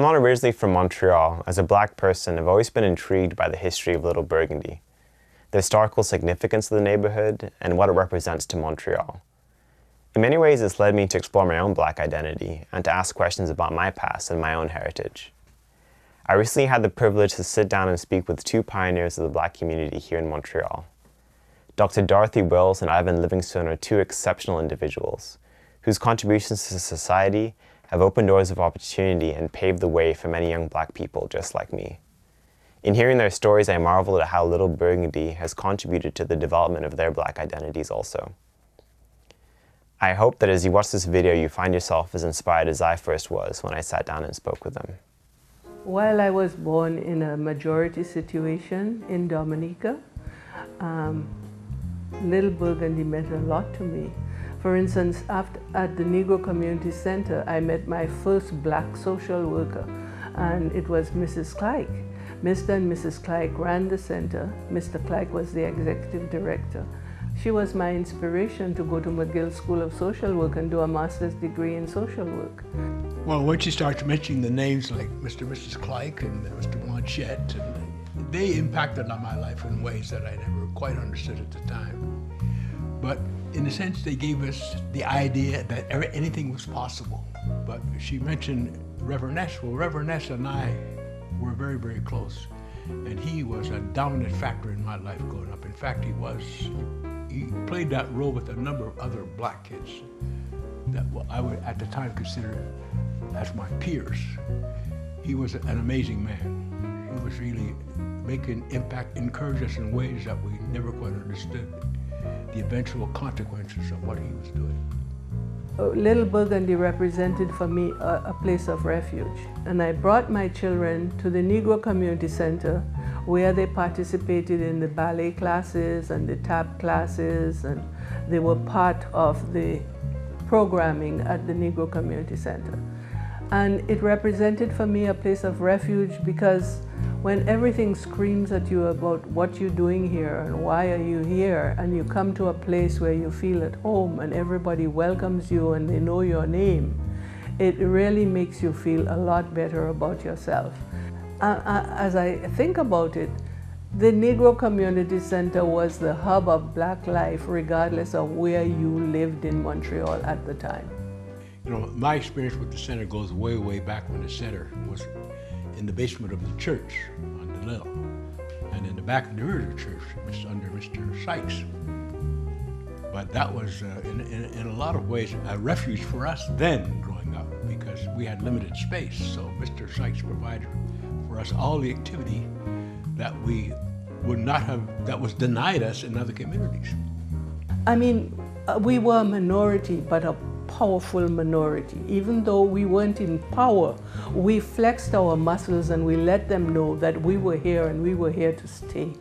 not originally from Montreal, as a black person, I've always been intrigued by the history of Little Burgundy, the historical significance of the neighborhood, and what it represents to Montreal. In many ways, it's led me to explore my own black identity and to ask questions about my past and my own heritage. I recently had the privilege to sit down and speak with two pioneers of the black community here in Montreal. Dr. Dorothy Wills and Livingstone are two exceptional individuals whose contributions to society have opened doors of opportunity and paved the way for many young black people just like me. In hearing their stories, I marveled at how Little Burgundy has contributed to the development of their black identities also. I hope that as you watch this video, you find yourself as inspired as I first was when I sat down and spoke with them. While I was born in a majority situation in Dominica, Little Burgundy meant a lot to me. For instance, at the Negro Community Center, I met my first black social worker, and it was Mrs. Clyke. Mr. and Mrs. Clyke ran the center. Mr. Clyke was the executive director. She was my inspiration to go to McGill School of Social Work and do a master's degree in social work. Well, once you start mentioning the names like Mr. and Mrs. Clyke and Mr. Blanchette, they impacted on my life in ways that I never quite understood at the time. But in a sense, they gave us the idea that anything was possible. But she mentioned Reverend Ness. Well, Reverend Ness and I were very, very close. And he was a dominant factor in my life growing up. In fact, he played that role with a number of other black kids that I would at the time consider as my peers. He was an amazing man. He was really making impact, encouraged us in ways that we never quite understood the eventual consequences of what he was doing. Little Burgundy represented for me a place of refuge. And I brought my children to the Negro Community Center where they participated in the ballet classes and the tap classes, and they were part of the programming at the Negro Community Center. And it represented for me a place of refuge because when everything screams at you about what you're doing here and why are you here, and you come to a place where you feel at home and everybody welcomes you and they know your name, it really makes you feel a lot better about yourself. As I think about it, the Negro Community Center was the hub of black life regardless of where you lived in Montreal at the time. You know, my experience with the center goes way, way back when the center was in the basement of the church on the Little, and in the back of the rear of the church, under Mr. Sykes. But that was, in a lot of ways, a refuge for us then growing up because we had limited space. So Mr. Sykes provided for us all the activity that we would not have, that was denied us in other communities. I mean, we were a minority, but a powerful minority. Even though we weren't in power, we flexed our muscles and we let them know that we were here and we were here to stay,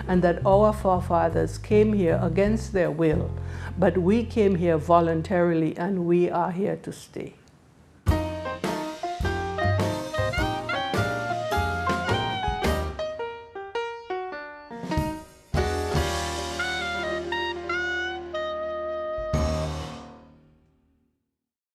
and that our forefathers came here against their will, but we came here voluntarily and we are here to stay.